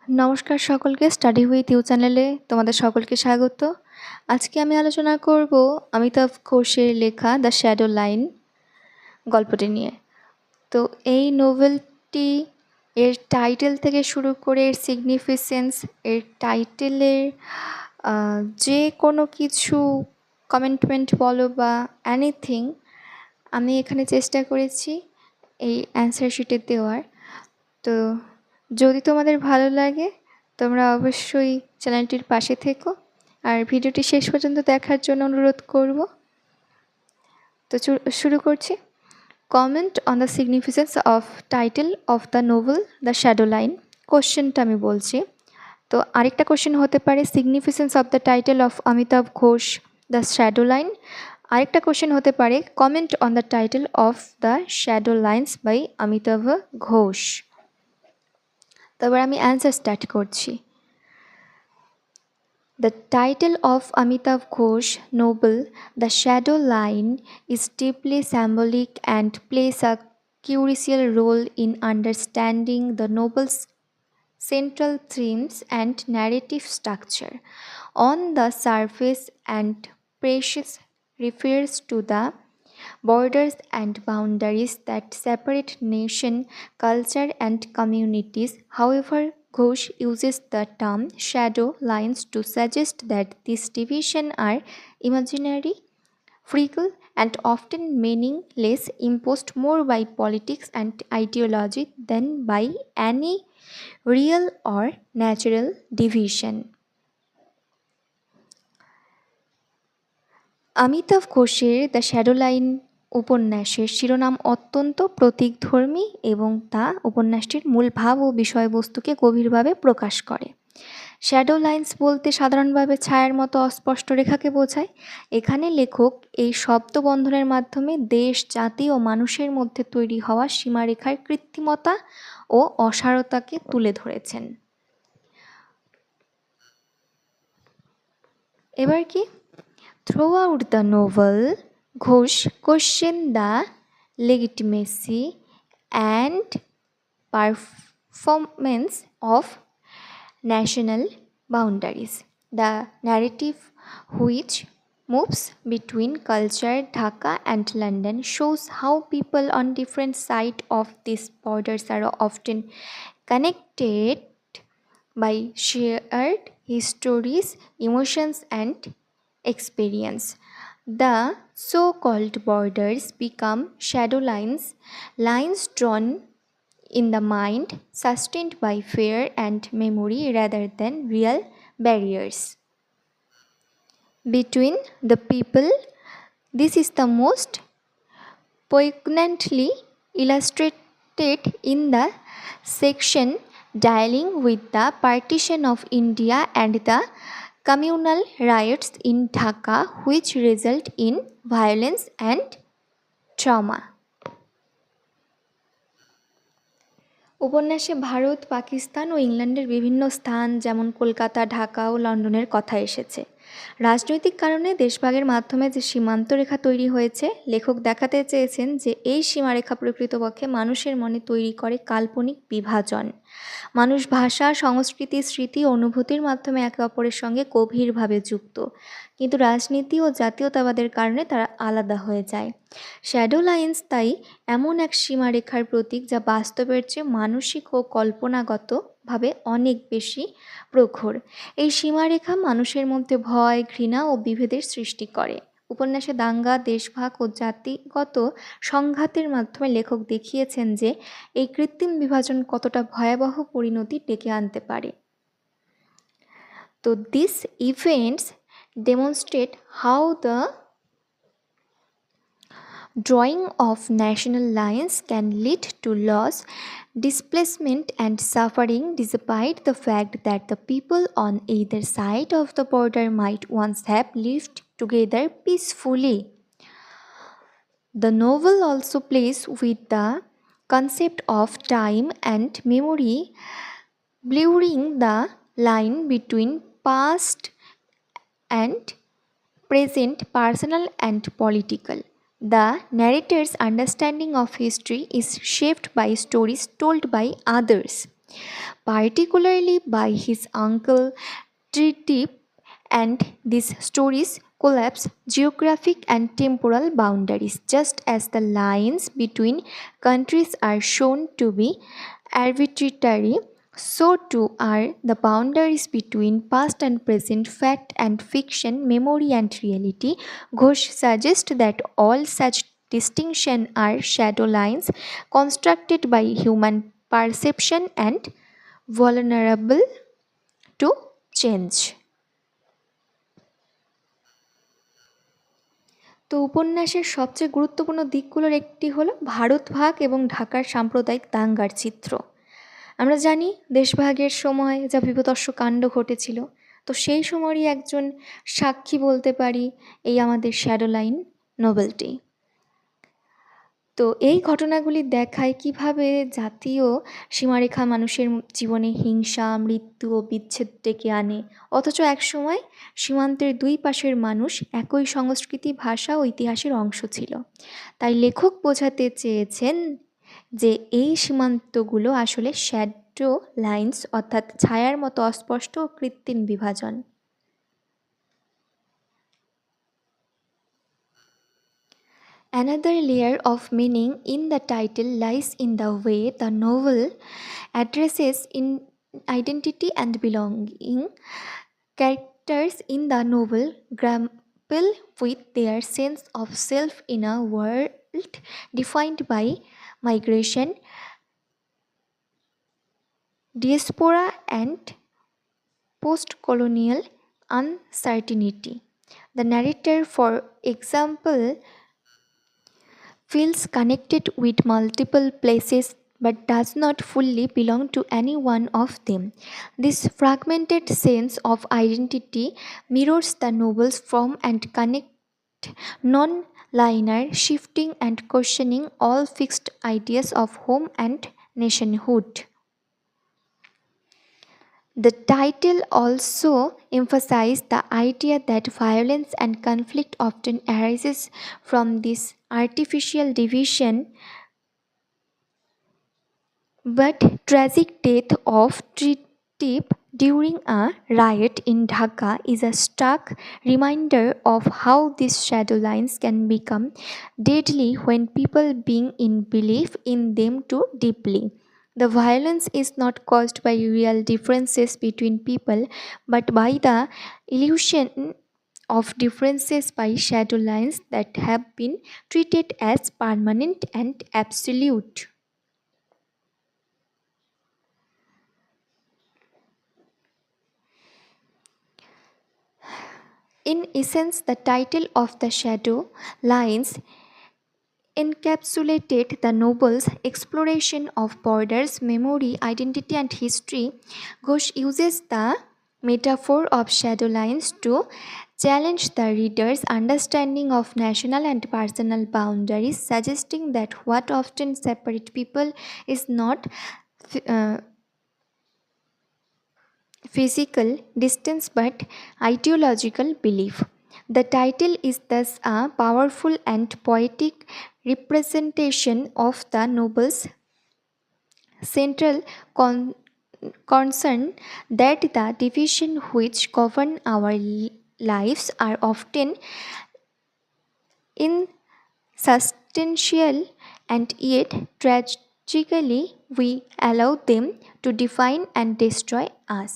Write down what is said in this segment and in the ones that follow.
নমস্কার সকলকে, study with you চ্যানেলে তোমাদের সকলকে স্বাগত। আজকে আমি আলোচনা করব অমিতাভ ঘোষের লেখা দ্য শ্যাডো লাইন গল্পটি নিয়ে। তো এই নোভেলটি এর টাইটেল থেকে শুরু করে এর সিগনিফিকেন্স, এর টাইটেলের যে কোনো কিছু কমেন্টমেন্ট বলো বা এনিথিং, আমি এখানে চেষ্টা করেছি এই অ্যান্সার শিটে দেওয়ার। তো যদি তোমাদের ভালো লাগে তোমরা অবশ্যই চ্যানেলটির পাশে থেকো আর ভিডিওটি শেষ পর্যন্ত দেখার জন্য অনুরোধ করব। তো শুরু করছি। Comment on the significance of title of the novel The Shadow Line. কোশ্চেনটা আমি বলছি। তো আরেকটা কোশ্চেন হতে পারে significance of the title of Amitav Ghosh The Shadow Line. আরেকটা কোশ্চেন হতে পারে comment on the title of The Shadow Lines by Amitav Ghosh. তবে আমি অ্যান্সার স্টার্ট করছি। The title of Amitav Ghosh novel, The Shadow Line, is deeply symbolic and plays a crucial role in understanding the novel's central themes and narrative structure. On the surface, and precious refers to the borders and boundaries that separate nation, culture, and communities. However, Ghosh uses the term shadow lines to suggest that these divisions are imaginary, fickle, and often meaningless, imposed more by politics and ideology than by any real or natural division. Amitabh ঘোষের the Shadow line উপন্যাসের শিরোনাম অত্যন্ত প্রতীকধর্মী এবং তা উপন্যাসটির মূল ভাব ও বিষয়বস্তুকে গভীরভাবে প্রকাশ করে। শ্যাডো লাইন্স বলতে সাধারণভাবে ছায়ার মতো অস্পষ্ট রেখাকে বোঝায়। এখানে লেখক এই শব্দবন্ধনের মাধ্যমে দেশ, জাতি ও মানুষের মধ্যে তৈরি হওয়া সীমারেখার কৃত্রিমতা ও অসারতাকে তুলে ধরেছেন। এবার কি? Throughout the novel, Ghosh questions the legitimacy and performance of national boundaries. The narrative, which moves between culture, Dhaka and London, shows how people on different sides of these borders are often connected by shared histories, emotions, and experience. The so-called borders become shadow lines, lines drawn in the mind, sustained by fear and memory rather than real barriers between the people. This is the most poignantly illustrated in the section dealing with the partition of India and the communal riots in Dhaka, which result in violence and trauma. উপন্যাসে ভারত, পাকিস্তান ও ইংল্যান্ডের বিভিন্ন স্থান যেমন কলকাতা, ঢাকা ও লন্ডনের কথা এসেছে। রাজনৈতিক কারণে দেশভাগের মাধ্যমে যে সীমান্ত রেখা তৈরি হয়েছে, লেখক দেখাতে চেয়েছেন যে এই সীমারেখা প্রকৃতপক্ষে মানুষের মনে তৈরি করে কাল্পনিক বিভাজন। মানুষ ভাষা, সংস্কৃতি, স্মৃতি ও অনুভূতির মাধ্যমে একে অপরের সঙ্গে গভীরভাবে যুক্ত, কিন্তু রাজনীতি ও জাতীয়তাবাদের কারণে তারা আলাদা হয়ে যায়। শ্যাডো লাইন্স তাই এমন এক সীমারেখার প্রতীক যা বাস্তবের চেয়ে মানসিক ও কল্পনাগতভাবে অনেক বেশি প্রখর। এই সীমারেখা মানুষের মধ্যে ভয়, ঘৃণা ও বিভেদের সৃষ্টি করে। উপন্যাসে দাঙ্গা, দেশভাগ ও জাতিগত সংঘাতের মাধ্যমে লেখক দেখিয়েছেন যে এই কৃত্রিম বিভাজন কতটা ভয়াবহ পরিণতি ডেকে আনতে পারে। তো this events demonstrate how the drawing of national lines can lead to loss, displacement, and suffering, despite the fact that the people on either side of the border might once have lived together peacefully. The novel also plays with the concept of time and memory, blurring the line between past and present, personal and political. The narrator's understanding of history is shaped by stories told by others, particularly by his uncle Tritip, and these stories collapse geographic and temporal boundaries. Just as the lines between countries are shown to be arbitrary, so too are the boundaries between past and present, fact and fiction, memory and reality. Ghosh suggests that all such distinctions are shadow lines constructed by human perception and vulnerable to change. তো উপন্যাসের সবচেয়ে গুরুত্বপূর্ণ দিকগুলোর একটি হলো ভারত ভাগ এবং ঢাকার সাম্প্রদায়িক দাঙ্গার চিত্র। আমরা জানি দেশভাগের সময় যা বীভৎস কাণ্ড ঘটেছিল, তো সেই সময়েরই একজন সাক্ষী বলতে পারি এই আমাদের শ্যাডো লাইন নোবেলটি। তো এই ঘটনাগুলি দেখায় কিভাবে জাতীয় সীমারেখা মানুষের জীবনে হিংসা, মৃত্যু ও বিচ্ছেদ ডেকে আনে, অথচ একসময় সীমান্তের দুই পাশের মানুষ একই সংস্কৃতি, ভাষা ও ইতিহাসের অংশ ছিল। তাই লেখক বোঝাতে চেয়েছেন যে এই সীমান্তগুলো আসলে শ্যাডো লাইন্স, অর্থাৎ ছায়ার মতো অস্পষ্ট ও কৃত্রিম বিভাজন। Another layer of meaning in the title lies in the way the novel addresses in identity and belonging. Characters in the novel grapple with their sense of self in a world defined by migration, diaspora, and post-colonial uncertainty. The narrator, for example, feels connected with multiple places but does not fully belong to any one of them. This fragmented sense of identity mirrors the novel's form and connect non-linear, shifting and questioning all fixed ideas of home and nationhood. The title also emphasizes the idea that violence and conflict often arises from this artificial division, but tragic death of Tritip during a riot in Dhaka is a stark reminder of how these shadow lines can become deadly when people begin in belief in them too deeply. The violence is not caused by real differences between people, but by the illusion of differences by shadow lines that have been treated as permanent and absolute. In essence, the title of the shadow lines encapsulated the novel's exploration of borders, memory, identity, and history. Ghosh uses the metaphor of shadow lines to challenge the reader's understanding of national and personal boundaries, suggesting that what often separates people is not physical distance but ideological belief. The title is thus a powerful and poetic representation of the novel's central concern, that the divisions which govern our lives are often insubstantial, and yet tragically we allow them to define and destroy us.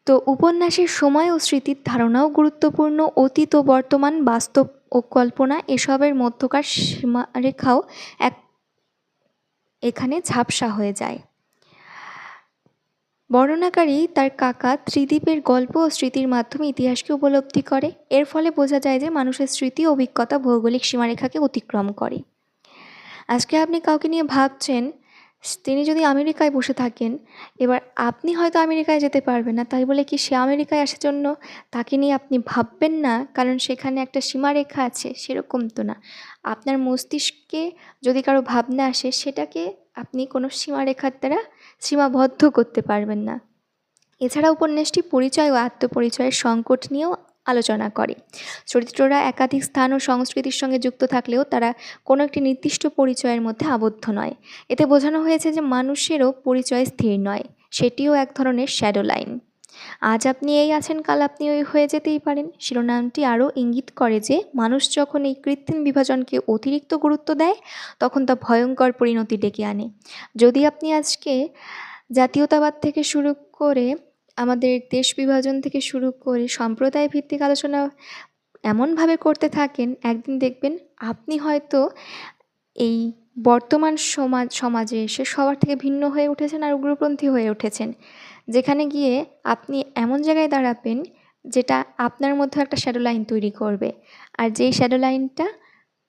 তো উপন্যাসের সময় ও স্মৃতির ধারণাও গুরুত্বপূর্ণ। অতীত ও বর্তমান, বাস্তব ও কল্পনা এসবের মধ্যকার সীমারেখাও এখানে ঝাপসা হয়ে যায়। বর্ণনাকারী তার কাকা ত্রিদীপের গল্প ও স্মৃতির মাধ্যমে ইতিহাসকে উপলব্ধি করে। এর ফলে বোঝা যায় যে মানুষের স্মৃতি ও অভিজ্ঞতা ভৌগোলিক সীমারেখাকে অতিক্রম করে। আজকে আপনি কাউকে নিয়ে ভাবছেন, তিনি যদি আমেরিকায় বসে থাকেন, এবার আপনি হয়তো আমেরিকায় যেতে পারবেন না, তাই বলে কি সে আমেরিকায় আসার জন্য তাকে নিয়ে আপনি ভাববেন না, কারণ সেখানে একটা সীমারেখা আছে? সেরকম তো না। আপনার মস্তিষ্কে যদি কারো ভাবনা আসে, সেটাকে আপনি কোনো সীমারেখার দ্বারা সীমাবদ্ধ করতে পারবেন না। এছাড়া উপন্যাসটি পরিচয় ও আত্মপরিচয়ের সংকট নিয়েও আলোচনা করে। চরিত্ররা একাধিক স্থান ও সংস্কৃতির সঙ্গে যুক্ত থাকলেও তারা কোনো একটি নির্দিষ্ট পরিচয়ের মধ্যে আবদ্ধ নয়। এতে বোঝানো হয়েছে যে মানুষেরও পরিচয় স্থির নয়, সেটিও এক ধরনের শ্যাডো লাইন। আজ আপনি এই আছেন, কাল আপনি ওই হয়ে যেতেই পারেন। শিরোনামটি আরও ইঙ্গিত করে যে মানুষ যখন এই কৃত্রিম বিভাজনকে অতিরিক্ত গুরুত্ব দেয় তখন তা ভয়ঙ্কর পরিণতি ডেকে আনে। যদি আপনি আজকে জাতীয়তাবাদ থেকে শুরু করে আমাদের দেশ বিভাজন থেকে শুরু করে সম্প্রদায় ভিত্তিক আলোচনা এমনভাবে করতে থাকেন, একদিন দেখবেন আপনি হয়তো এই বর্তমান সমাজে এসে সবার থেকে ভিন্ন হয়ে উঠেছেন আর উগ্রপন্থী হয়ে উঠেছেন, যেখানে গিয়ে আপনি এমন জায়গায় দাঁড়াবেন যেটা আপনার মধ্যে একটা শ্যাডো লাইন তৈরি করবে, আর যেই শ্যাডো লাইনটা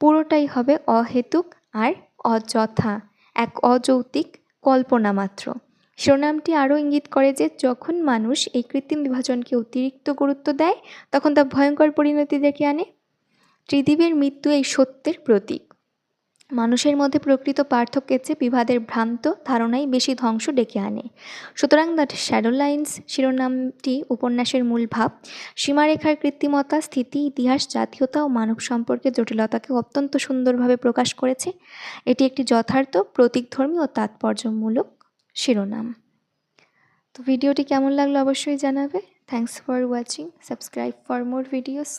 পুরোটাই হবে অহেতুক আর অযথা, এক অযৌক্তিক কল্পনা মাত্র। শিরোনামটি আরও ইঙ্গিত করে যে যখন মানুষ এই কৃত্রিম বিভাজনকে অতিরিক্ত গুরুত্ব দেয় তখন তা ভয়ঙ্কর পরিণতি ডেকে আনে। ত্রিদিবের মৃত্যু এই সত্যের প্রতীক। মানুষের মধ্যে প্রকৃত পার্থক্যের চেয়ে বিবাদের ভ্রান্ত ধারণাই বেশি ধ্বংস ডেকে আনে। সুতরাং দ্য শ্যাডো লাইন্স শিরোনামটি উপন্যাসের মূল ভাব, সীমারেখার কৃত্রিমতা, স্থিতি, ইতিহাস, জাতীয়তা ও মানব সম্পর্কের জটিলতাকে অত্যন্ত সুন্দরভাবে প্রকাশ করেছে। এটি একটি যথার্থ প্রতীকধর্মী ও তাৎপর্যমূলক শিরোনাম। তো ভিডিওটি কেমন লাগলো অবশ্যই জানাবে। Thanks for watching. Subscribe for more videos.